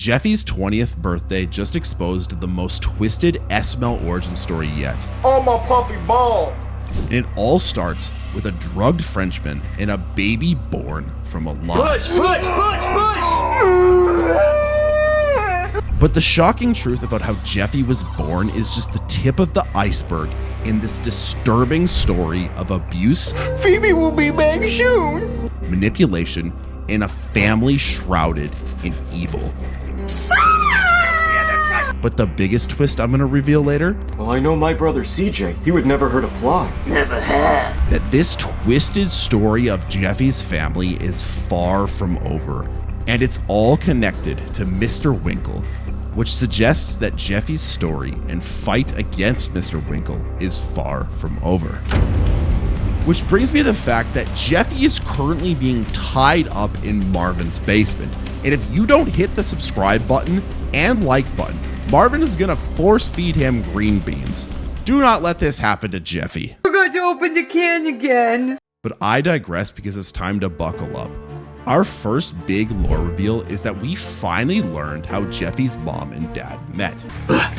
Jeffy's 20th birthday just exposed the most twisted SML origin story yet. Oh, my puffy ball. And it all starts with a drugged Frenchman and a baby born from a lie. Push, push, push, push! But the shocking truth about how Jeffy was born is just the tip of the iceberg in this disturbing story of abuse, Phoebe will be back soon. manipulation, and a family shrouded in evil. But the biggest twist I'm going to reveal later, Well, I know my brother CJ. He would never hurt a fly. Never have. that this twisted story of Jeffy's family is far from over, and it's all connected to Mr. Winkle, which suggests that Jeffy's story and fight against Mr. Winkle is far from over. Which brings me to the fact that Jeffy is currently being tied up in Marvin's basement, and if you don't hit the subscribe button and like button, Marvin is gonna force feed him green beans. Do not let this happen to Jeffy. Forgot to open the can again. But I digress because it's time to buckle up. Our first big lore reveal is that we finally learned how Jeffy's mom and dad met.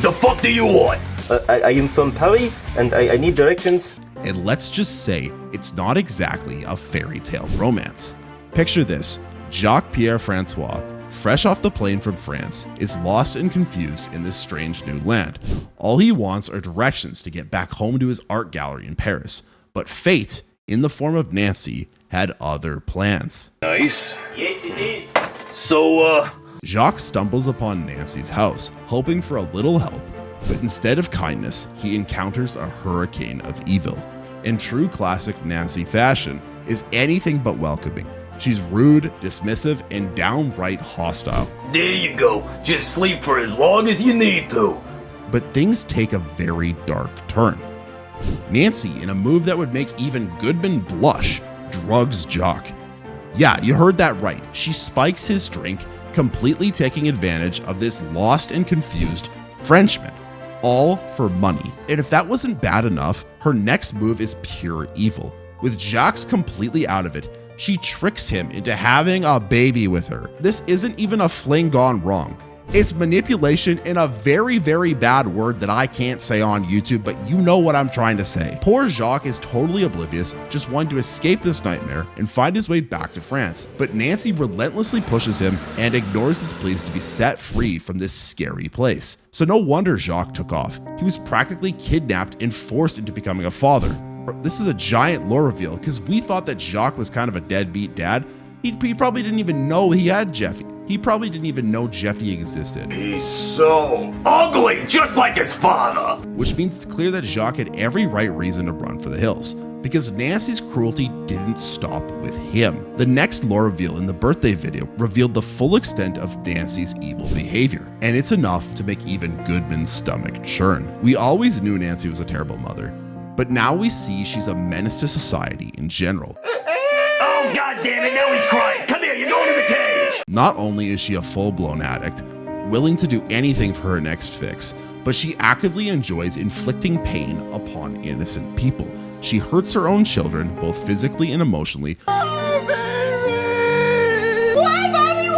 The fuck do you want? I am from Paris, and I need directions. And let's just say it's not exactly a fairy tale romance. Picture this: Jacques-Pierre Francois, fresh off the plane from France, is lost and confused in this strange new land. All he wants are directions to get back home to his art gallery in Paris. But fate, in the form of Nancy, had other plans. Nice. Yes, it is. So, Jacques stumbles upon Nancy's house, hoping for a little help, but instead of kindness, he encounters a hurricane of evil. In true classic Nancy fashion, is anything but welcoming. She's rude, dismissive, and downright hostile. there you go. Just sleep for as long as you need to. But things take a very dark turn. Nancy, in a move that would make even Goodman blush, drugs Jock. Yeah, you heard that right. She spikes his drink, completely taking advantage of this lost and confused Frenchman, all for money. And if that wasn't bad enough, her next move is pure evil. With Jacques completely out of it, she tricks him into having a baby with her. This isn't even a fling gone wrong. It's manipulation in a very, very bad word that I can't say on YouTube, but you know what I'm trying to say. Poor Jacques is totally oblivious, just wanting to escape this nightmare and find his way back to France. But Nancy relentlessly pushes him and ignores his pleas to be set free from this scary place. So no wonder Jacques took off. He was practically kidnapped and forced into becoming a father. This is a giant lore reveal because we thought that Jacques was kind of a deadbeat dad. He probably didn't even know he had Jeffy. He probably didn't even know Jeffy existed. He's so ugly, just like his father. Which means it's clear that Jacques had every right reason to run for the hills, because Nancy's cruelty didn't stop with him. The next lore reveal in the birthday video revealed the full extent of Nancy's evil behavior, and it's enough to make even Goodman's stomach churn. We always knew Nancy was a terrible mother, but now we see she's a menace to society in general. Oh, god damn it, now he's crying. Come here, you're going in the cage. Not only is she a full-blown addict, willing to do anything for her next fix, but she actively enjoys inflicting pain upon innocent people. She hurts her own children, both physically and emotionally. Why, Bobby,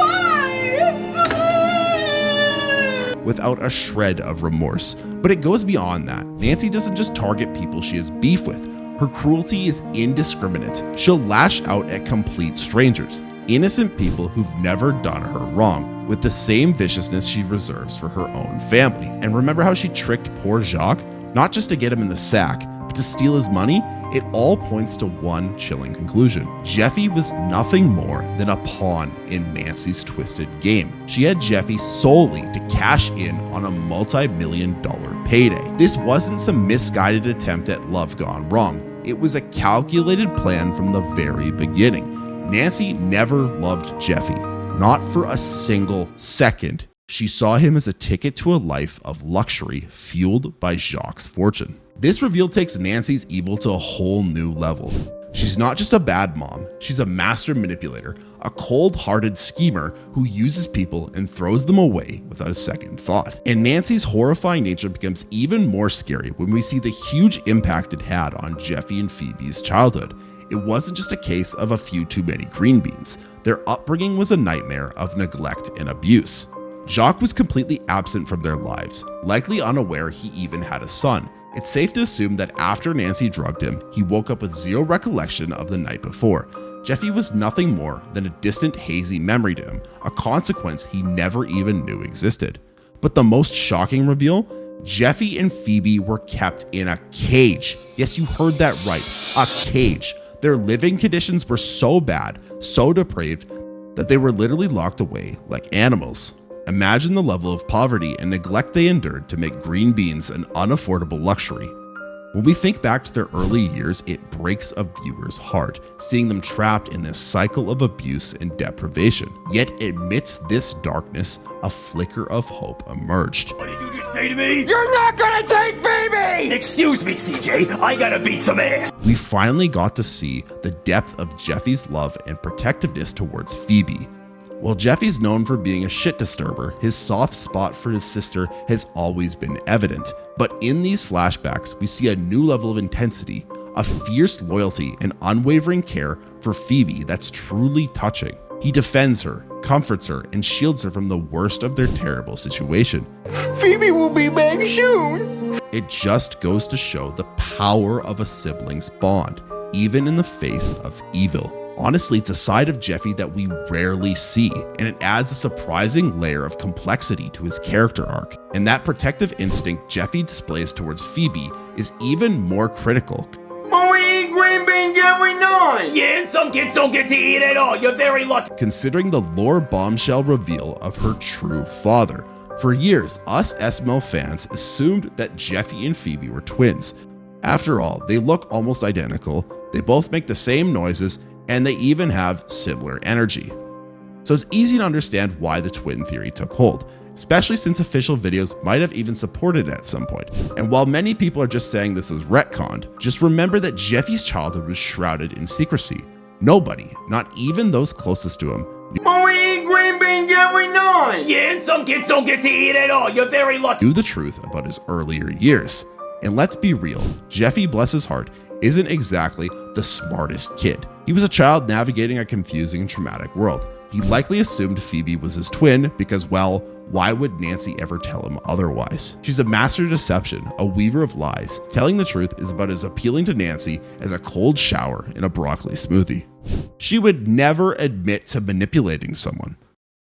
why? Without a shred of remorse. But it goes beyond that. Nancy doesn't just target people she has beef with. Her cruelty is indiscriminate. She'll lash out at complete strangers, innocent people who've never done her wrong, with the same viciousness she reserves for her own family. And remember how she tricked poor Jacques? Not just to get him in the sack, but to steal his money? It all points to one chilling conclusion. Jeffy was nothing more than a pawn in Nancy's twisted game. She had Jeffy solely to cash in on a multi-million-dollar payday. This wasn't some misguided attempt at love gone wrong. It was a calculated plan from the very beginning. Nancy never loved Jeffy, not for a single second. She saw him as a ticket to a life of luxury fueled by Jacques' fortune. This reveal takes Nancy's evil to a whole new level. She's not just a bad mom, she's a master manipulator, a cold-hearted schemer who uses people and throws them away without a second thought. And Nancy's horrifying nature becomes even more scary when we see the huge impact it had on Jeffy and Phoebe's childhood. It wasn't just a case of a few too many green beans. Their upbringing was a nightmare of neglect and abuse. Jacques was completely absent from their lives, likely unaware he even had a son. It's safe to assume that after Nancy drugged him, he woke up with zero recollection of the night before. Jeffy was nothing more than a distant, hazy memory to him, a consequence he never even knew existed. But the most shocking reveal? Jeffy and Phoebe were kept in a cage. Yes, you heard that right, a cage. Their living conditions were so bad, so depraved, that they were literally locked away like animals. Imagine the level of poverty and neglect they endured to make green beans an unaffordable luxury. When we think back to their early years, it breaks a viewer's heart, seeing them trapped in this cycle of abuse and deprivation. Yet amidst this darkness, a flicker of hope emerged. What did you just say to me? You're not gonna take Phoebe! Excuse me, CJ. I gotta beat some ass. We finally got to see the depth of Jeffy's love and protectiveness towards Phoebe. While Jeffy's known for being a shit disturber, his soft spot for his sister has always been evident. But in these flashbacks, we see a new level of intensity, a fierce loyalty and unwavering care for Phoebe that's truly touching. He defends her, comforts her, and shields her from the worst of their terrible situation. Phoebe will be back soon! It just goes to show the power of a sibling's bond, even in the face of evil. Honestly, it's a side of Jeffy that we rarely see, and it adds a surprising layer of complexity to his character arc. And that protective instinct Jeffy displays towards Phoebe is even more critical. Oh, we eat green beans every night! Yeah, and some kids don't get to eat at all. You're very lucky. Considering the lore bombshell reveal of her true father. For years, us SML fans assumed that Jeffy and Phoebe were twins. After all, they look almost identical, they both make the same noises, and they even have similar energy. So it's easy to understand why the twin theory took hold, especially since official videos might have even supported it at some point. And while many people are just saying this is retconned, just remember that Jeffy's childhood was shrouded in secrecy. Nobody, not even those closest to him, Oh, we eat green beans every night! Yeah, and some kids don't get to eat at all. You're very lucky. knew the truth about his earlier years. And let's be real, Jeffy, bless his heart, isn't exactly the smartest kid. He was a child navigating a confusing and traumatic world. He likely assumed Phoebe was his twin because, well, why would Nancy ever tell him otherwise? She's a master of deception, a weaver of lies. Telling the truth is about as appealing to Nancy as a cold shower in a broccoli smoothie. She would never admit to manipulating someone.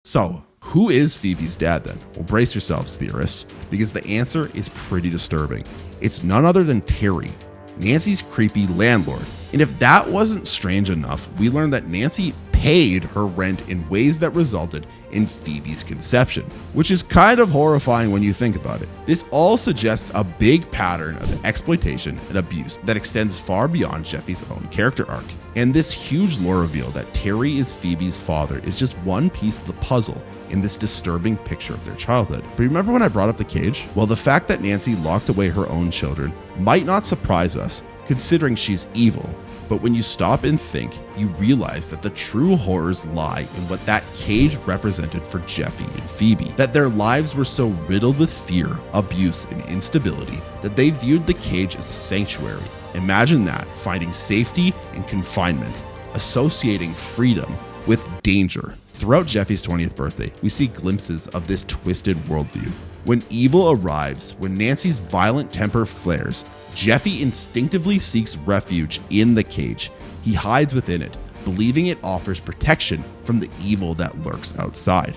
So, who is Phoebe's dad then? Well, brace yourselves, theorists, because the answer is pretty disturbing. It's none other than Terry, Nancy's creepy landlord. And if that wasn't strange enough, we learned that Nancy paid her rent in ways that resulted in Phoebe's conception, which is kind of horrifying when you think about it. This all suggests a big pattern of exploitation and abuse that extends far beyond Jeffy's own character arc. And this huge lore reveal that Terry is Phoebe's father is just one piece of the puzzle in this disturbing picture of their childhood. But remember when I brought up the cage? Well, the fact that Nancy locked away her own children might not surprise us, considering she's evil. But when you stop and think, you realize that the true horrors lie in what that cage represented for Jeffy and Phoebe. That their lives were so riddled with fear, abuse, and instability that they viewed the cage as a sanctuary. Imagine that, finding safety in confinement, associating freedom with danger. Throughout Jeffy's 20th birthday, we see glimpses of this twisted worldview. When evil arrives, when Nancy's violent temper flares, Jeffy instinctively seeks refuge in the cage. He hides within it, believing it offers protection from the evil that lurks outside.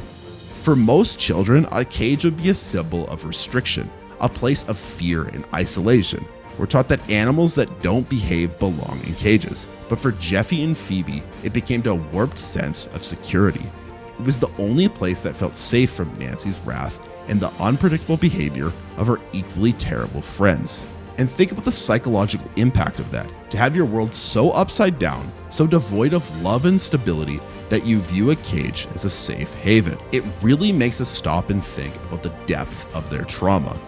For most children, a cage would be a symbol of restriction, a place of fear and isolation. We're taught that animals that don't behave belong in cages. But for Jeffy and Phoebe, it became a warped sense of security. It was the only place that felt safe from Nancy's wrath and the unpredictable behavior of her equally terrible friends. And think about the psychological impact of that. To have your world so upside down, so devoid of love and stability that you view a cage as a safe haven. It really makes us stop and think about the depth of their trauma.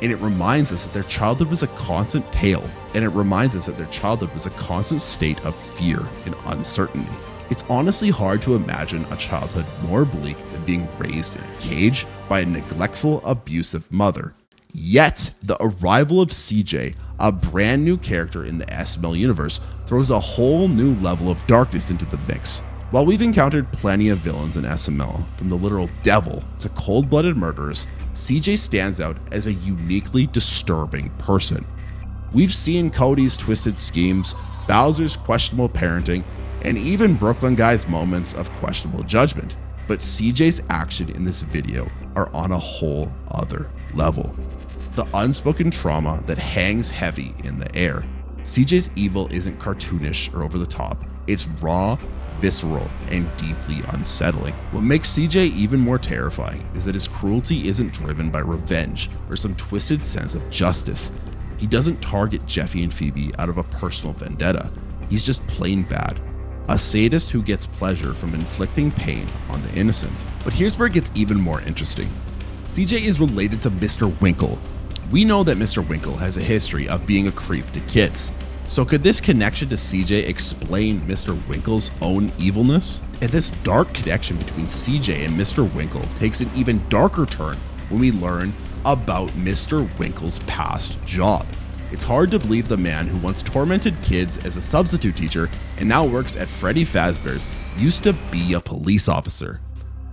And it reminds us that their childhood was a constant tale. And it reminds us that their childhood was a constant state of fear and uncertainty. It's honestly hard to imagine a childhood more bleak than being raised in a cage by a neglectful, abusive mother. Yet, the arrival of CJ, a brand new character in the SML universe, throws a whole new level of darkness into the mix. While we've encountered plenty of villains in SML, from the literal devil to cold-blooded murderers, CJ stands out as a uniquely disturbing person. We've seen Cody's twisted schemes, Bowser's questionable parenting, and even Brooklyn Guy's moments of questionable judgment. But CJ's action in this video are on a whole other level. The unspoken trauma that hangs heavy in the air. CJ's evil isn't cartoonish or over the top. It's raw, visceral, and deeply unsettling. What makes CJ even more terrifying is that his cruelty isn't driven by revenge or some twisted sense of justice. He doesn't target Jeffy and Phoebe out of a personal vendetta. He's just plain bad. A sadist who gets pleasure from inflicting pain on the innocent. But here's where it gets even more interesting. CJ is related to Mr. Winkle. We know that Mr. Winkle has a history of being a creep to kids. So could this connection to CJ explain Mr. Winkle's own evilness? And this dark connection between CJ and Mr. Winkle takes an even darker turn when we learn about Mr. Winkle's past job. It's hard to believe the man who once tormented kids as a substitute teacher and now works at Freddy Fazbear's used to be a police officer.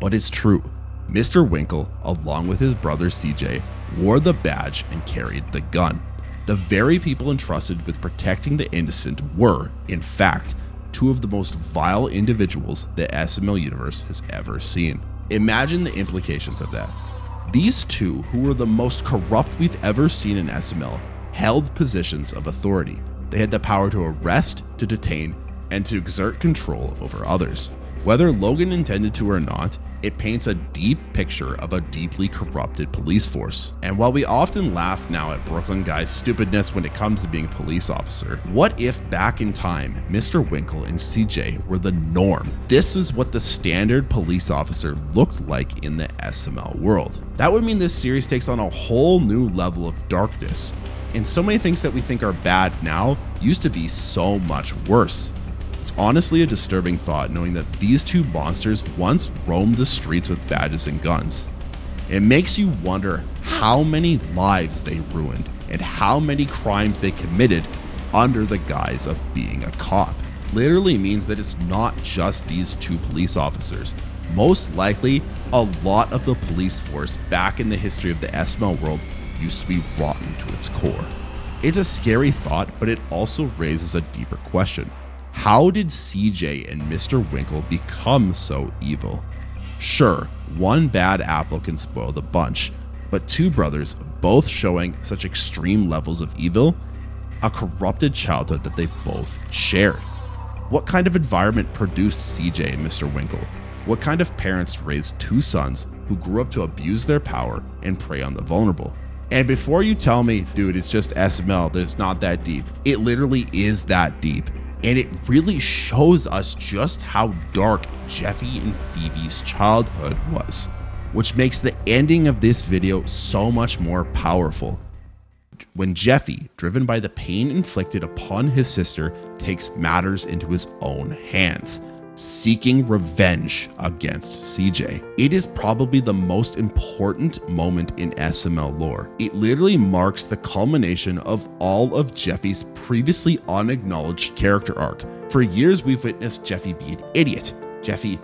But it's true. Mr. Winkle, along with his brother CJ, wore the badge and carried the gun. The very people entrusted with protecting the innocent were, in fact, two of the most vile individuals the SML universe has ever seen. Imagine the implications of that. These two, who were the most corrupt we've ever seen in SML, held positions of authority. They had the power to arrest, to detain, and to exert control over others. Whether Logan intended to or not, it paints a deep picture of a deeply corrupted police force. And while we often laugh now at Brooklyn Guy's stupidness when it comes to being a police officer, what if back in time, Mr. Winkle and CJ were the norm? This was what the standard police officer looked like in the SML world. That would mean this series takes on a whole new level of darkness. And so many things that we think are bad now used to be so much worse. It's honestly a disturbing thought knowing that these two monsters once roamed the streets with badges and guns. It makes you wonder how many lives they ruined and how many crimes they committed under the guise of being a cop. Literally means that it's not just these two police officers. Most likely, a lot of the police force back in the history of the SML world used to be rotten to its core. It's a scary thought, but it also raises a deeper question. How did CJ and Mr. Winkle become so evil? Sure, one bad apple can spoil the bunch, but two brothers both showing such extreme levels of evil, a corrupted childhood that they both shared. What kind of environment produced CJ and Mr. Winkle? What kind of parents raised two sons who grew up to abuse their power and prey on the vulnerable? And before you tell me, dude, it's just SML, there's not that deep. It literally is that deep. And it really shows us just how dark Jeffy and Phoebe's childhood was, which makes the ending of this video so much more powerful. When Jeffy, driven by the pain inflicted upon his sister, takes matters into his own hands, seeking revenge against CJ. It is probably the most important moment in SML lore. It literally marks the culmination of all of Jeffy's previously unacknowledged character arc. For years, we've witnessed Jeffy be an idiot. Jeffy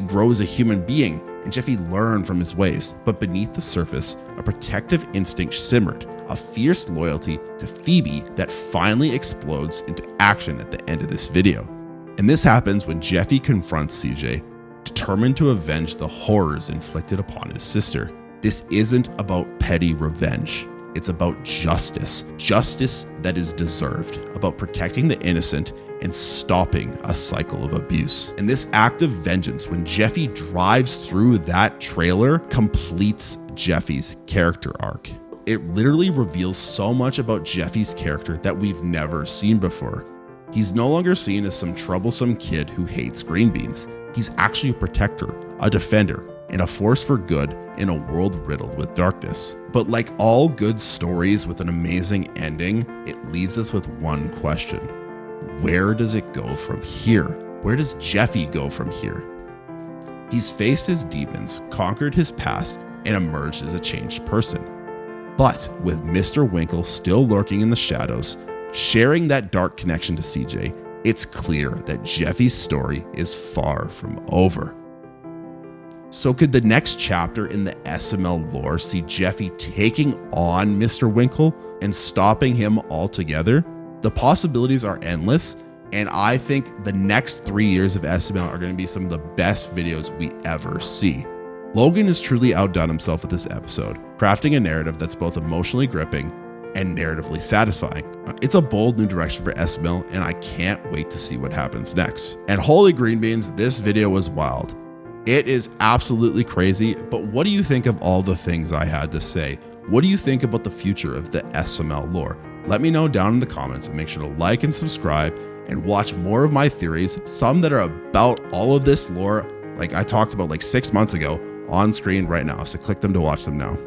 grows a human being, and Jeffy learned from his ways. But beneath the surface, a protective instinct simmered, a fierce loyalty to Phoebe that finally explodes into action at the end of this video. And this happens when Jeffy confronts CJ, determined to avenge the horrors inflicted upon his sister. This isn't about petty revenge. It's about justice. Justice that is deserved. About protecting the innocent and stopping a cycle of abuse. And this act of vengeance, when Jeffy drives through that trailer, completes Jeffy's character arc. It literally reveals so much about Jeffy's character that we've never seen before. He's no longer seen as some troublesome kid who hates green beans. He's actually a protector, a defender, and a force for good in a world riddled with darkness. But like all good stories with an amazing ending, it leaves us with one question. Where does it go from here? Where does Jeffy go from here? He's faced his demons, conquered his past, and emerged as a changed person. But with Mr. Winkle still lurking in the shadows, sharing that dark connection to CJ, it's clear that Jeffy's story is far from over. So could the next chapter in the SML lore see Jeffy taking on Mr. Winkle and stopping him altogether? The possibilities are endless, and I think the next 3 years of SML are going to be some of the best videos we ever see. Logan has truly outdone himself with this episode, crafting a narrative that's both emotionally gripping and narratively satisfying. It's a bold new direction for SML, and I can't wait to see what happens next. And holy green beans, this video was wild. It is absolutely crazy, but what do you think of all the things I had to say? What do you think about the future of the SML lore? Let me know down in the comments, and make sure to like and subscribe and watch more of my theories, some that are about all of this lore like I talked about like 6 months ago, on screen right now. So click them to watch them now.